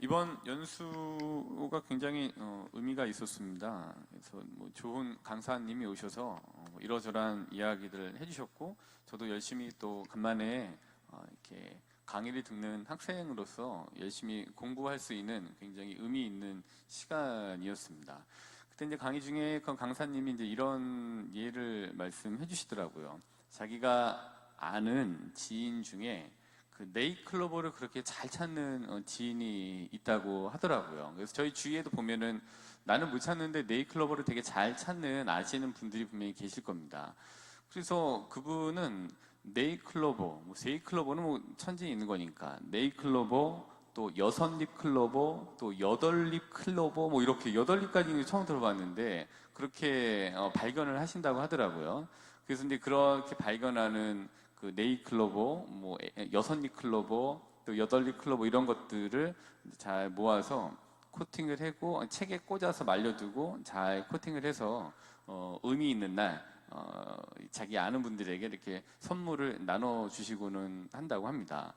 이번 연수가 굉장히 의미가 있었습니다. 그래서 좋은 강사님이 오셔서 이러저러한 이야기들을 해주셨고, 저도 열심히 또 간만에 이렇게 강의를 듣는 학생으로서 열심히 공부할 수 있는 굉장히 의미 있는 시간이었습니다. 그때 이제 강의 중에 그 강사님이 이제 이런 예를 말씀해 주시더라고요. 자기가 아는 지인 중에 그 네이클로버를 그렇게 잘 찾는 지인이 있다고 하더라고요. 그래서 저희 주위에도 보면은 나는 못 찾는데 네이클로버를 되게 잘 찾는 아시는 분들이 분명히 계실 겁니다. 그래서 그분은 네이클로버, 세이클로버는 천지에 있는 거니까 네이클로버, 또 6립 클로버, 또 8립 클로버, 이렇게 8립까지는 처음 들어봤는데 그렇게 발견을 하신다고 하더라고요. 그래서 이제 그렇게 발견하는 그 네이클로버, 6립 클로버, 또 8립 클로버 이런 것들을 잘 모아서 코팅을 하고 책에 꽂아서 말려두고 잘 코팅을 해서 의미 있는 날 자기 아는 분들에게 이렇게 선물을 나눠주시고는 한다고 합니다.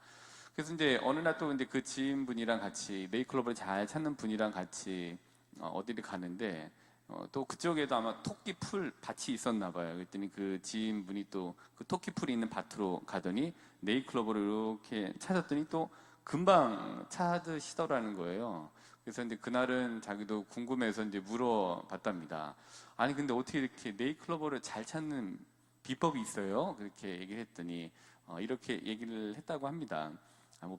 그래서 이제 어느 날 또 근데 그 지인분이랑 같이 네이클로버를 잘 찾는 분이랑 같이 어디를 가는데 또 그쪽에도 아마 토끼 풀 밭이 있었나 봐요. 그랬더니 그 지인분이 또 그 토끼 풀이 있는 밭으로 가더니 네이클로버를 이렇게 찾았더니 또 금방 찾으시더라는 거예요. 그래서 이제 그날은 자기도 궁금해서 이제 물어봤답니다. 아니 근데 어떻게 이렇게 네이클로버를 잘 찾는 비법이 있어요? 그렇게 얘기를 했더니 이렇게 얘기를 했다고 합니다.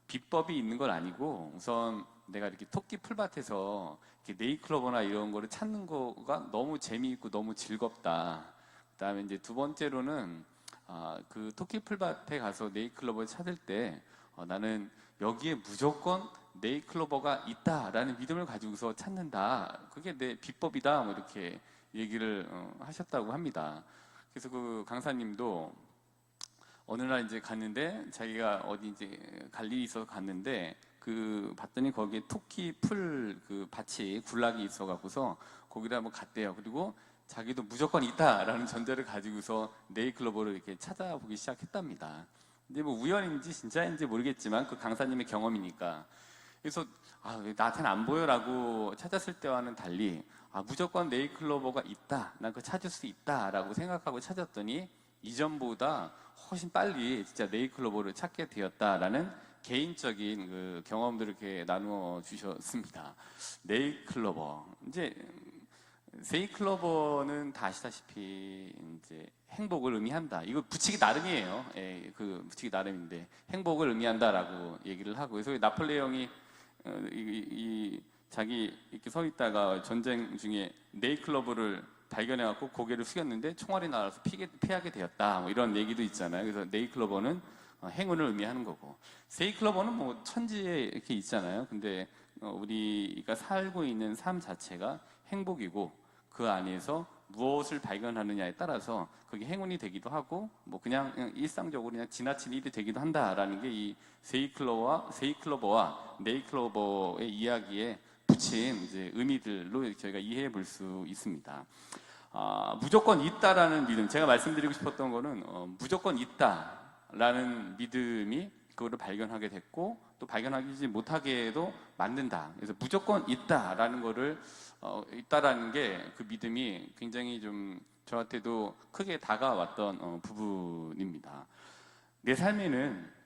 비법이 있는 건 아니고 우선 내가 이렇게 토끼 풀밭에서 이렇게 네이클로버나 이런 거를 찾는 거가 너무 재미있고 너무 즐겁다. 그다음에 이제 두 번째로는 그 토끼 풀밭에 가서 네이클로버를 찾을 때 나는 여기에 무조건 네이클로버가 있다라는 믿음을 가지고서 찾는다. 그게 내 비법이다. 이렇게 얘기를 하셨다고 합니다. 그래서 그 강사님도 어느 날 이제 갔는데 자기가 어디 이제 갈 일이 있어서 갔는데 그 봤더니 거기에 토끼 풀 그 밭이 군락이 있어 갖고서 거기를 한번 갔대요. 그리고 자기도 무조건 있다라는 전제를 가지고서 네이클로버를 이렇게 찾아보기 시작했답니다. 근데 우연인지 진짜인지 모르겠지만 그 강사님의 경험이니까 그래서 왜 나한테는 안 보여라고 찾았을 때와는 달리 무조건 네이클로버가 있다, 난 그거 찾을 수 있다라고 생각하고 찾았더니 이전보다 훨씬 빨리 진짜 네이클로버를 찾게 되었다라는 개인적인 그 경험들을 이렇게 나누어 주셨습니다. 네이클로버 이제 세이클로버는 다 아시다시피 이제 행복을 의미한다. 이거 붙이기 나름이에요. 예, 그 붙이기 나름인데 행복을 의미한다라고 얘기를 하고 그래서 나폴레옹이 자기 이렇게 서 있다가 전쟁 중에 네이클로버를 발견해갖고 고개를 숙였는데 총알이 날아서 피하게 되었다. 이런 얘기도 있잖아요. 그래서 네이클로버는 행운을 의미하는 거고, 세이클로버는 천지에 이렇게 있잖아요. 근데 우리가 살고 있는 삶 자체가 행복이고 그 안에서 무엇을 발견하느냐에 따라서 그게 행운이 되기도 하고 그냥 일상적으로 그냥 지나친 일이 되기도 한다라는 게 이 세이클로버와 네이클로버의 이야기에 붙인 이제 의미들로 저희가 이해해 볼 수 있습니다. 무조건 있다라는 믿음, 제가 말씀드리고 싶었던 거는 무조건 있다라는 믿음이 그거를 발견하게 됐고 또 발견하지 못하게도 만든다. 그래서 무조건 있다라는 거를 있다라는 게 그 믿음이 굉장히 좀 저한테도 크게 다가왔던 부분입니다. 내 삶에는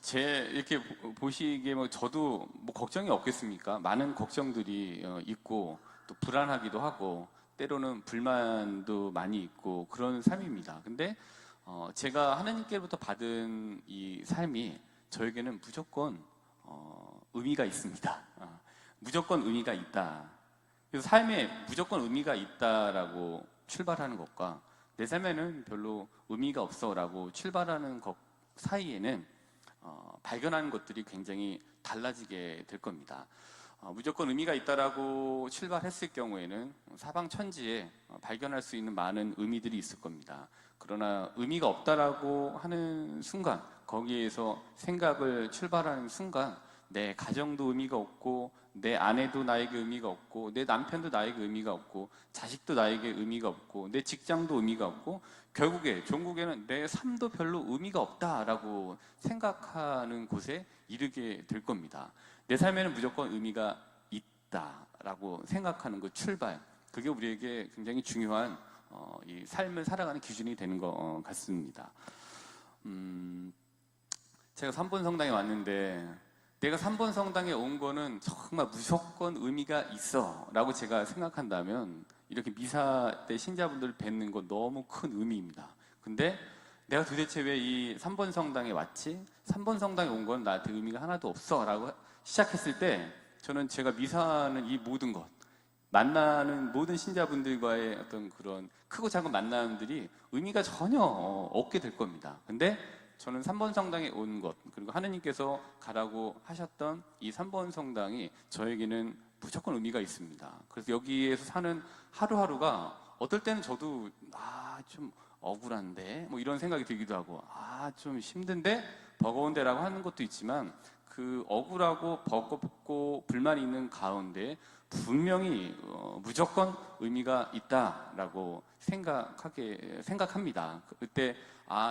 제 이렇게 보시기에 저도 걱정이 없겠습니까? 많은 걱정들이 있고 또 불안하기도 하고 때로는 불만도 많이 있고 그런 삶입니다. 근데 제가 하나님께로부터 받은 이 삶이 저에게는 무조건 의미가 있습니다. 무조건 의미가 있다. 그래서 삶에 무조건 의미가 있다라고 출발하는 것과 내 삶에는 별로 의미가 없어라고 출발하는 것 사이에는 발견하는 것들이 굉장히 달라지게 될 겁니다. 무조건 의미가 있다라고 출발했을 경우에는 사방천지에 발견할 수 있는 많은 의미들이 있을 겁니다. 그러나 의미가 없다라고 하는 순간, 거기에서 생각을 출발하는 순간 내 가정도 의미가 없고, 내 아내도 나에게 의미가 없고, 내 남편도 나에게 의미가 없고, 자식도 나에게 의미가 없고, 내 직장도 의미가 없고, 결국에 종국에는 내 삶도 별로 의미가 없다라고 생각하는 곳에 이르게 될 겁니다. 내 삶에는 무조건 의미가 있다라고 생각하는 그 출발, 그게 우리에게 굉장히 중요한 이 삶을 살아가는 기준이 되는 것 같습니다. 제가 3번 성당에 왔는데, 내가 3번 성당에 온 거는 정말 무조건 의미가 있어 라고 제가 생각한다면, 이렇게 미사 때 신자분들을 뵙는 건 너무 큰 의미입니다. 근데 내가 도대체 왜 이 3번 성당에 왔지? 3번 성당에 온 건 나한테 의미가 하나도 없어 라고 시작했을 때, 저는 제가 미사하는 이 모든 것, 만나는 모든 신자분들과의 어떤 그런 크고 작은 만남들이 의미가 전혀 없게 될 겁니다. 근데 저는 3번 성당에 온 것, 그리고 하느님께서 가라고 하셨던 이 3번 성당이 저에게는 무조건 의미가 있습니다. 그래서 여기에서 사는 하루하루가 어떨 때는 저도 좀 억울한데 뭐 이런 생각이 들기도 하고, 좀 힘든데 버거운데 라고 하는 것도 있지만, 그 억울하고 버겁고 불만이 있는 가운데 분명히 무조건 의미가 있다라고 생각합니다. 그때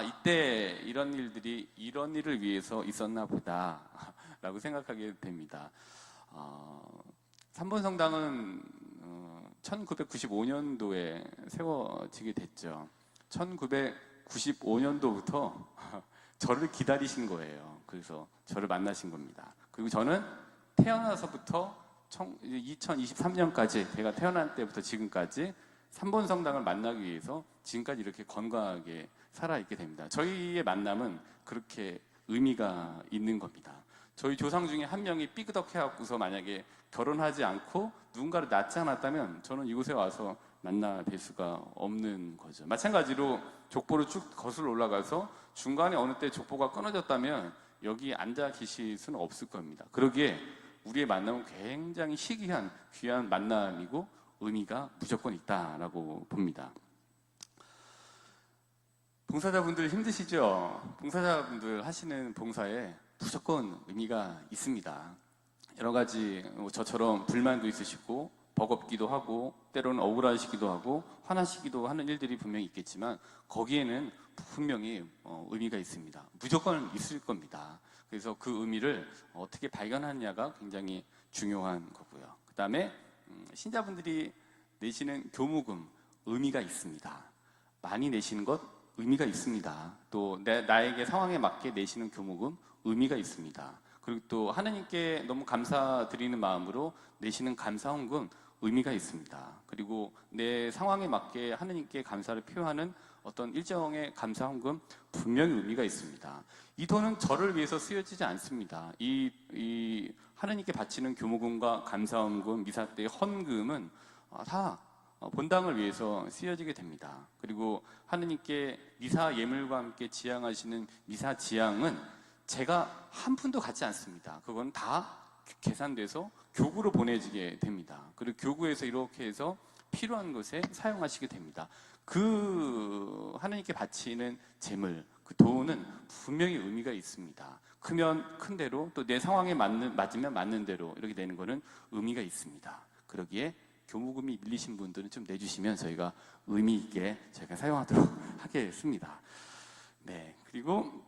이때 이런 일들이 이런 일을 위해서 있었나 보다 라고 생각하게 됩니다. 3번 성당은 1995년도에 세워지게 됐죠. 1995년도부터 저를 기다리신 거예요. 그래서 저를 만나신 겁니다. 그리고 저는 태어나서부터 2023년까지, 제가 태어난 때부터 지금까지 3번 성당을 만나기 위해서 지금까지 이렇게 건강하게 살아있게 됩니다. 저희의 만남은 그렇게 의미가 있는 겁니다. 저희 조상 중에 한 명이 삐그덕해갖고서 만약에 결혼하지 않고 누군가를 낳지 않았다면 저는 이곳에 와서 만나 뵐 수가 없는 거죠. 마찬가지로 족보를 쭉 거슬러 올라가서 중간에 어느 때 족보가 끊어졌다면 여기 앉아 계실 수는 없을 겁니다. 그러기에 우리의 만남은 굉장히 희귀한 귀한 만남이고 의미가 무조건 있다라고 봅니다. 봉사자분들 힘드시죠? 봉사자분들 하시는 봉사에 무조건 의미가 있습니다. 여러 가지 저처럼 불만도 있으시고 버겁기도 하고 때로는 억울하시기도 하고 화나시기도 하는 일들이 분명히 있겠지만, 거기에는 분명히 의미가 있습니다. 무조건 있을 겁니다. 그래서 그 의미를 어떻게 발견하느냐가 굉장히 중요한 거고요. 그 다음에 신자분들이 내시는 교무금 의미가 있습니다. 많이 내시는 것 의미가 있습니다. 또 나에게 상황에 맞게 내시는 교무금 의미가 있습니다. 그리고 또 하느님께 너무 감사드리는 마음으로 내시는 감사헌금 의미가 있습니다. 그리고 내 상황에 맞게 하느님께 감사를 표하는 어떤 일정의 감사헌금 분명히 의미가 있습니다. 이 돈은 저를 위해서 쓰여지지 않습니다. 이 하느님께 바치는 교무금과 감사헌금, 미사 때의 헌금은 다 본당을 위해서 쓰여지게 됩니다. 그리고 하느님께 미사 예물과 함께 지향하시는 미사 지향은 제가 한 푼도 갖지 않습니다. 그건 다 계산돼서 교구로 보내지게 됩니다. 그리고 교구에서 이렇게 해서 필요한 것에 사용하시게 됩니다. 그 하느님께 바치는 재물, 그 돈은 분명히 의미가 있습니다. 크면 큰 대로, 또 내 상황에 맞으면 맞는 대로 이렇게 되는 거는 의미가 있습니다. 그러기에 교무금이 밀리신 분들은 좀 내주시면 저희가 의미 있게 저희가 사용하도록 하겠습니다. 네, 그리고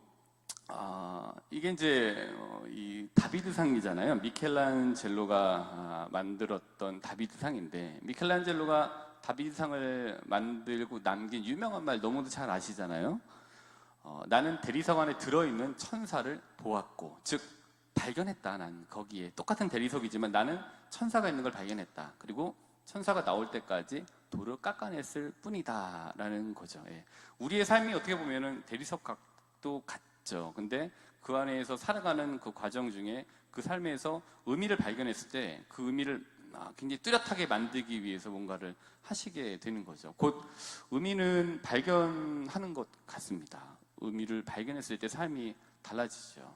이게 이제 이 다비드상이잖아요. 미켈란젤로가 만들었던 다비드상인데, 미켈란젤로가 다비드상을 만들고 남긴 유명한 말 너무도 잘 아시잖아요. 나는 대리석 안에 들어있는 천사를 보았고, 즉 발견했다. 난 거기에 똑같은 대리석이지만 나는 천사가 있는 걸 발견했다. 그리고 천사가 나올 때까지 돌을 깎아냈을 뿐이다 라는 거죠. 예. 우리의 삶이 어떻게 보면은 대리석 각도 같죠. 근데 그 안에서 살아가는 그 과정 중에 그 삶에서 의미를 발견했을 때 그 의미를 굉장히 뚜렷하게 만들기 위해서 뭔가를 하시게 되는 거죠. 곧 의미는 발견하는 것 같습니다. 의미를 발견했을 때 삶이 달라지죠.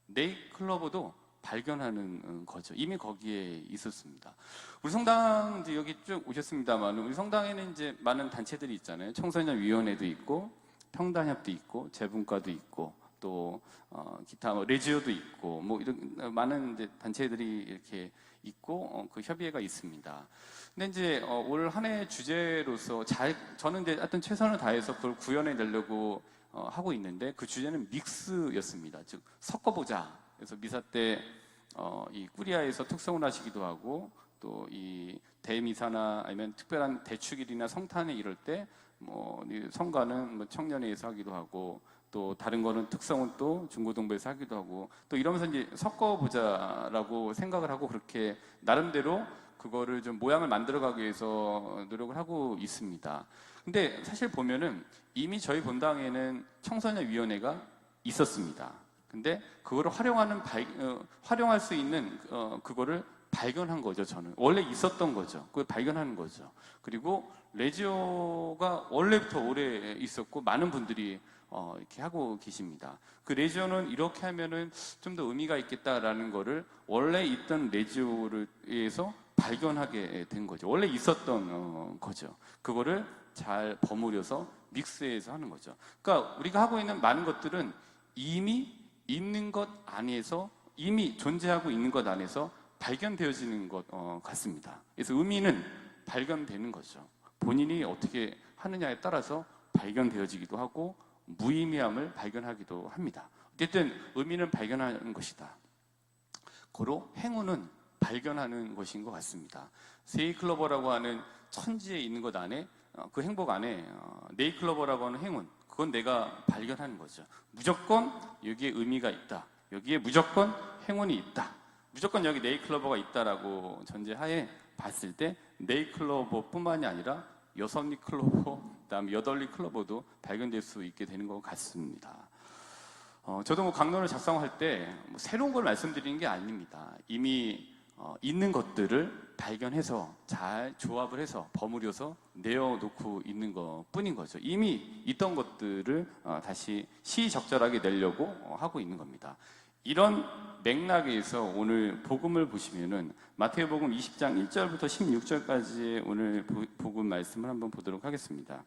네이클로버도 발견하는 거죠. 이미 거기에 있었습니다. 우리 성당 이제 여기 쭉 오셨습니다만, 우리 성당에는 이제 많은 단체들이 있잖아요. 청소년위원회도 있고, 평단협도 있고, 재분과도 있고, 또 기타 뭐 레지오도 있고 뭐 이런 많은 이제 단체들이 이렇게 있고 그 협의회가 있습니다. 근데 이제 올 한 해 주제로서 저는 이제 하여튼 최선을 다해서 그걸 구현해 내려고 하고 있는데, 그 주제는 믹스였습니다. 즉 섞어보자. 그래서 미사 때 이 꾸리아에서 특성을 하시기도 하고, 또 이 대미사나 아니면 특별한 대축일이나 성탄회 이럴 때 뭐 성가는 뭐 청년회에서 하기도 하고, 또 다른 거는 특성은 또 중고등부에서 하기도 하고, 또 이러면서 이제 섞어보자라고 생각을 하고 그렇게 나름대로 그거를 좀 모양을 만들어가기 위해서 노력을 하고 있습니다. 근데 사실 보면은 이미 저희 본당에는 청소년위원회가 있었습니다. 근데 그거를 활용할 수 있는 그거를 발견한 거죠. 저는 원래 있었던 거죠. 그걸 발견하는 거죠. 그리고 레지오가 원래부터 오래 있었고 많은 분들이 이렇게 하고 계십니다. 그 레지오는 이렇게 하면은 좀 더 의미가 있겠다라는 거를 원래 있던 레지오를 위해서 발견하게 된 거죠. 원래 있었던 거죠. 그거를 잘 버무려서 믹스해서 하는 거죠. 그러니까 우리가 하고 있는 많은 것들은 이미 있는 것 안에서, 이미 존재하고 있는 것 안에서 발견되어지는 것 같습니다. 그래서 의미는 발견되는 거죠. 본인이 어떻게 하느냐에 따라서 발견되어지기도 하고 무의미함을 발견하기도 합니다. 어쨌든 의미는 발견하는 것이다. 고로 행운은 발견하는 것인 것 같습니다. 세이클로버라고 하는 천지에 있는 것 안에, 그 행복 안에 네이클로버라고 하는 행운, 그건 내가 발견하는 거죠. 무조건 여기에 의미가 있다. 여기에 무조건 행운이 있다. 무조건 여기 네이클로버가 있다라고 전제하에 봤을 때 네이클로버뿐만이 아니라 여섯리 클로버, 그다음에 여덟리 클로버도 발견될 수 있게 되는 것 같습니다. 저도 뭐 강론을 작성할 때 뭐 새로운 걸 말씀드리는 게 아닙니다. 이미 있는 것들을 발견해서 잘 조합을 해서 버무려서 내어놓고 있는 것 뿐인 거죠. 이미 있던 것들을 다시 시적절하게 내려고 하고 있는 겁니다. 이런 맥락에서 오늘 복음을 보시면은 마태복음 20장 1절부터 16절까지의 오늘 복음 말씀을 한번 보도록 하겠습니다.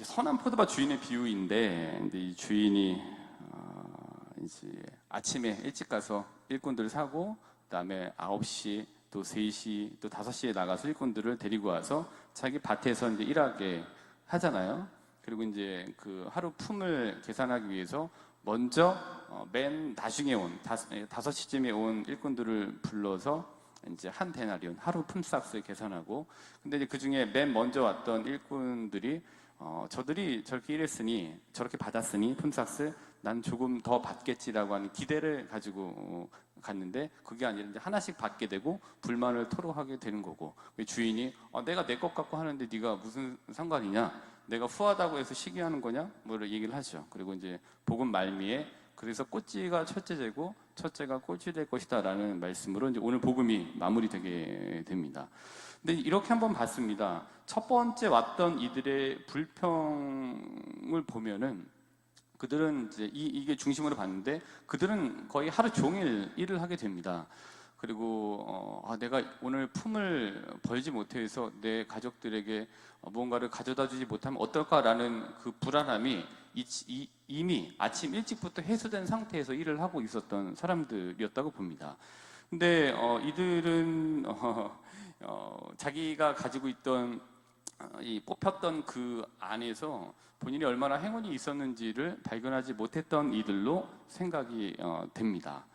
선한 포도밭 주인의 비유인데, 이 주인이 이제 아침에 일찍 가서 일꾼들을 사고, 그다음에 9시, 또 3시, 또 5시에 나가서 일꾼들을 데리고 와서 자기 밭에서 이제 일하게 하잖아요. 그리고 이제 그 하루 품을 계산하기 위해서 먼저 맨 나중에 온 5시쯤에 온 일꾼들을 불러서 이제 한 데나리온 하루 품삯을 계산하고, 근데 이제 그 중에 맨 먼저 왔던 일꾼들이 저들이 저렇게 일했으니, 저렇게 받았으니 품삯을 난 조금 더 받겠지라고 하는 기대를 가지고 갔는데, 그게 아니라 이제 하나씩 받게 되고 불만을 토로하게 되는 거고, 주인이 내가 내 것 갖고 하는데 네가 무슨 상관이냐, 내가 후하다고 해서 시기하는 거냐, 뭐를 얘기를 하죠. 그리고 이제 복음 말미에 그래서 꽃지가 첫째되고 첫째가 꼴찌 될 것이다 라는 말씀으로 이제 오늘 복음이 마무리되게 됩니다. 근데 이렇게 한번 봤습니다. 첫 번째 왔던 이들의 불평을 보면은, 그들은 이제 이게 중심으로 봤는데, 그들은 거의 하루 종일 일을 하게 됩니다. 그리고 내가 오늘 품을 벌지 못해서 내 가족들에게 무언가를 가져다 주지 못하면 어떨까라는 그 불안함이 이미 아침 일찍부터 해소된 상태에서 일을 하고 있었던 사람들이었다고 봅니다. 근데 이들은 자기가 가지고 있던 이 뽑혔던 그 안에서 본인이 얼마나 행운이 있었는지를 발견하지 못했던 이들로 생각이 됩니다.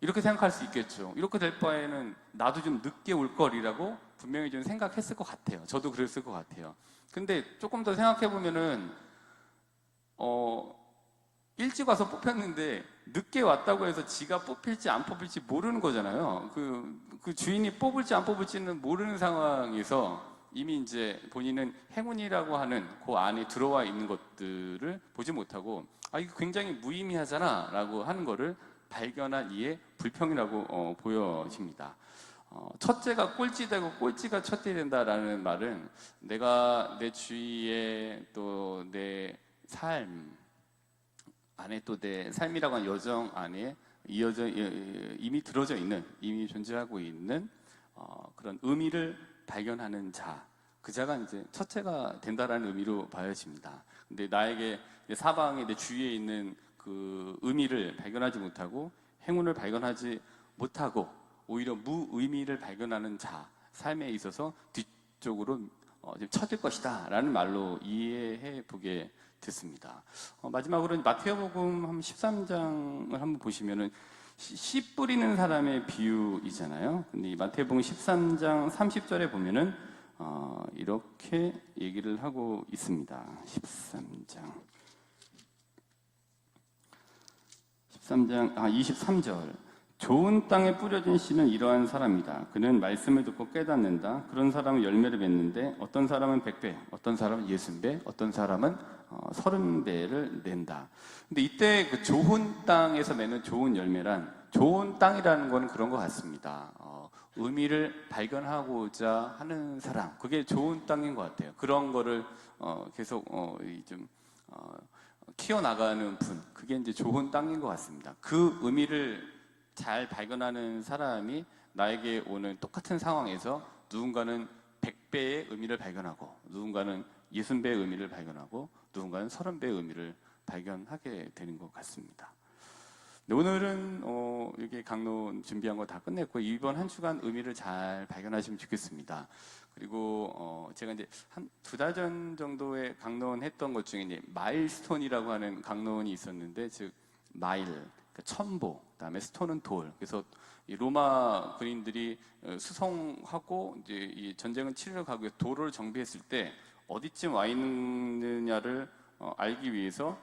이렇게 생각할 수 있겠죠. 이렇게 될 바에는 나도 좀 늦게 올 거리라고 분명히 좀 생각했을 것 같아요. 저도 그랬을 것 같아요. 근데 조금 더 생각해 보면은 일찍 와서 뽑혔는데 늦게 왔다고 해서 지가 뽑힐지 안 뽑힐지 모르는 거잖아요. 그 주인이 뽑을지 안 뽑을지는 모르는 상황에서 이미 이제 본인은 행운이라고 하는 그 안에 들어와 있는 것들을 보지 못하고, 이거 굉장히 무의미하잖아 라고 하는 거를 발견한 이의 불평이라고 보여집니다. 첫째가 꼴찌되고 꼴찌가 첫째 된다라는 말은, 내가 내 주위에 또 내 삶 안에, 또 내 삶이라고 하는 여정 안에 이미 들어져 있는, 이미 존재하고 있는 그런 의미를 발견하는 자, 그 자가 이제 첫째가 된다라는 의미로 봐야집니다. 근데 나에게 내 사방에 내 주위에 있는 그 의미를 발견하지 못하고 행운을 발견하지 못하고 오히려 무의미를 발견하는 자 삶에 있어서 뒤쪽으로 좀 처질 것이다 라는 말로 이해해 보게 됐습니다. 마지막으로 마태복음 한 13장을 한번 보시면은 씨 뿌리는 사람의 비유이잖아요. 근데 이 마태복음 13장 30절에 보면은 이렇게 얘기를 하고 있습니다. 23절. 좋은 땅에 뿌려진 씨는 이러한 사람이다. 그는 말씀을 듣고 깨닫는다. 그런 사람은 열매를 맺는데 어떤 사람은 100배, 어떤 사람은 60배, 어떤 사람은 30배를 낸다. 근데 이때 그 좋은 땅에서 맺는 좋은 열매란 좋은 땅이라는 건 그런 것 같습니다. 의미를 발견하고자 하는 사람, 그게 좋은 땅인 것 같아요. 그런 거를 계속 좀 키워나가는 분, 그게 이제 좋은 땅인 것 같습니다. 그 의미를 잘 발견하는 사람이 나에게 오는 똑같은 상황에서 누군가는 100배의 의미를 발견하고 누군가는 60배의 의미를 발견하고 누군가는 30배의 의미를 발견하게 되는 것 같습니다. 네, 오늘은 이렇게 강론 준비한 거 다 끝냈고 이번 한 주간 의미를 잘 발견하시면 좋겠습니다. 그리고 제가 이제 한 2달 전 정도에 강론했던 것 중에 이제 마일스톤이라고 하는 강론이 있었는데, 즉 마일, 그러니까 첨보, 그다음에 스톤은 돌. 그래서 이 로마 군인들이 수송하고 이제 이 전쟁을 치르러 가고 도로를 정비했을 때 어디쯤 와 있느냐를 알기 위해서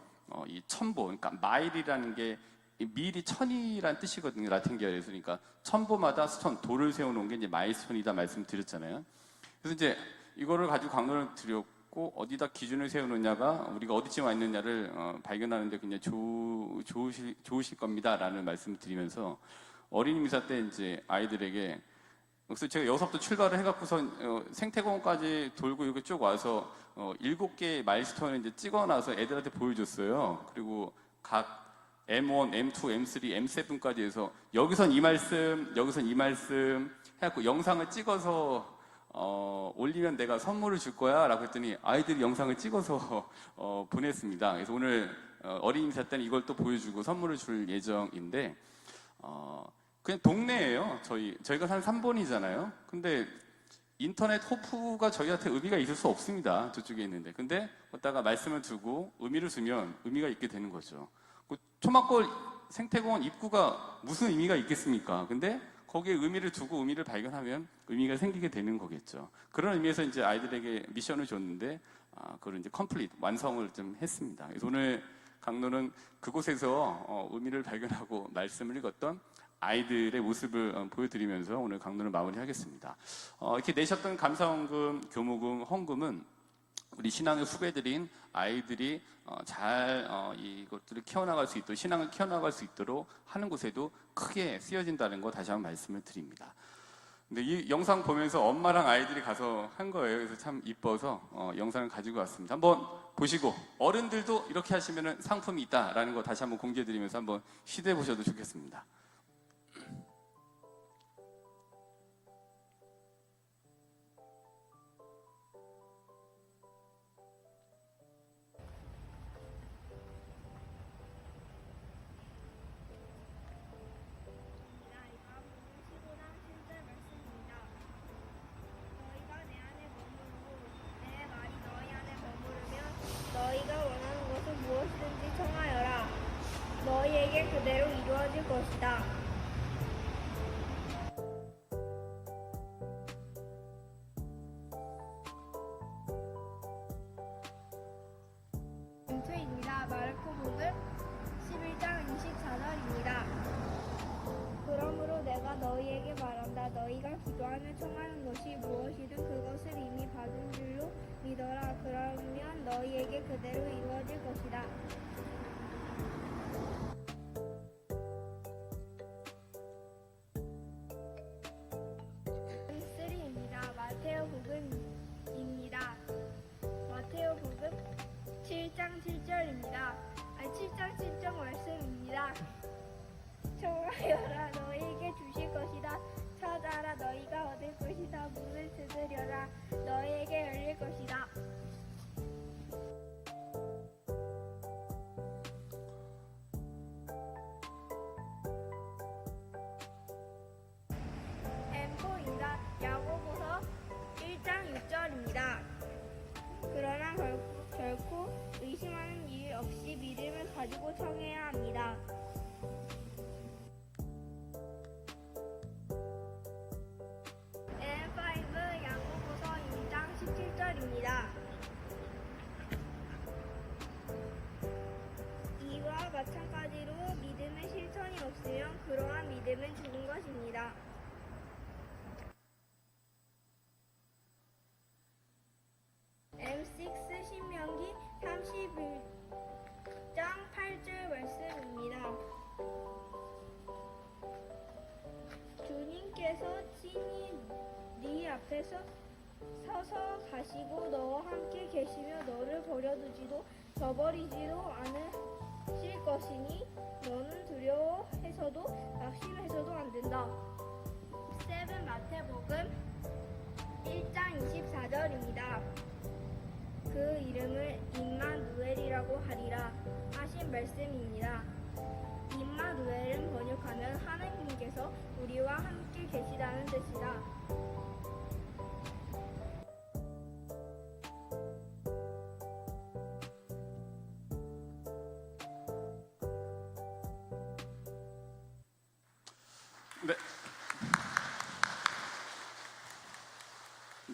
이 첨보, 그러니까 마일이라는 게 밀이 천이라는 뜻이거든요. 라틴 계열에서. 그러니까 첨보마다 스톤, 돌을 세워놓은 게 이제 마일스톤이다 말씀드렸잖아요. 그래서 이제 이거를 가지고 강론을 드렸고 어디다 기준을 세우느냐가 우리가 어디쯤 와 있느냐를 발견하는데 굉장히 좋으실 겁니다라는 말씀을 드리면서 어린이 미사 때 이제 아이들에게, 그래서 제가 여기서부터 출발을 해갖고서 생태공원까지 돌고 이렇게 쭉 와서 7개의 마일스톤을 이제 찍어놔서 애들한테 보여줬어요. 그리고 각 M1, M2, M3, M7까지 해서 여기선 이 말씀, 여기선 이 말씀 해갖고 영상을 찍어서 올리면 내가 선물을 줄 거야 라고 했더니 아이들이 영상을 찍어서 보냈습니다. 그래서 오늘 어린이 미사 때는 이걸 또 보여주고 선물을 줄 예정인데, 그냥 동네예요. 저희가 산 3번이잖아요. 근데 인터넷 호프가 저희한테 의미가 있을 수 없습니다. 저쪽에 있는데. 근데 거기다가 말씀을 두고 의미를 주면 의미가 있게 되는 거죠. 초막골 생태공원 입구가 무슨 의미가 있겠습니까? 근데 거기에 의미를 두고 의미를 발견하면 의미가 생기게 되는 거겠죠. 그런 의미에서 이제 아이들에게 미션을 줬는데, 그걸 이제 컴플릿, 완성을 좀 했습니다. 그래서 오늘 강론은 그곳에서 의미를 발견하고 말씀을 읽었던 아이들의 모습을 보여드리면서 오늘 강론을 마무리하겠습니다. 이렇게 내셨던 감사원금, 교무금, 헌금은 우리 신앙의 후배들인 아이들이 잘 이것들을 키워나갈 수 있도록, 신앙을 키워나갈 수 있도록 하는 곳에도 크게 쓰여진다는 거 다시 한번 말씀을 드립니다. 근데 이 영상 보면서 엄마랑 아이들이 가서 한 거예요. 그래서 참 이뻐서 영상을 가지고 왔습니다. 한번 보시고 어른들도 이렇게 하시면 상품이 있다라는 거 다시 한번 공개해드리면서 한번 시도해 보셔도 좋겠습니다. 너희가 원하는 것을 무엇이든지 청하여라. 너희에게 그대로 이루어질 것이다. 인투입니다. 마르코복음 11장 24절입니다. 그러므로 내가 너희에게 말한다. 너희가 기도하며 청하는 것이 무엇이든 그것을 이미 받은 줄로 믿어라. 그러면 너희에게 그대로 이루어질 것이다. 마태복음입니다. 마태복음 7장 7절입니다. 7장 7절 말씀입니다. 청하여라. 너희에게 주실 것이다. 찾아라. 너희가 얻을 것이다. 문을 두드려라. 너희에게 열릴 것이다. 그러나 결코 의심하는 일 없이 믿음을 가지고 청해야 합니다. N5 야고보서 1장 17절입니다. 이와 마찬가지로 믿음의 실천이 없으면 그러한 믿음은 죽은 것입니다. M6 신명기 31장 8절 말씀입니다. 주님께서 친히 네 앞에서 서서 가시고 너와 함께 계시며 너를 버려두지도 저버리지도 않으실 것이니 너는 두려워해서도 낙심해서도 안 된다. 7 마태복음 1장 24절입니다. 그 이름을 임마누엘이라고 하리라 하신 말씀입니다. 임마누엘은 번역하면 하나님께서 우리와 함께 계시다는 뜻이다.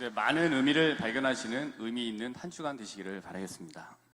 네, 많은 의미를 발견하시는 의미 있는 한 주간 되시기를 바라겠습니다.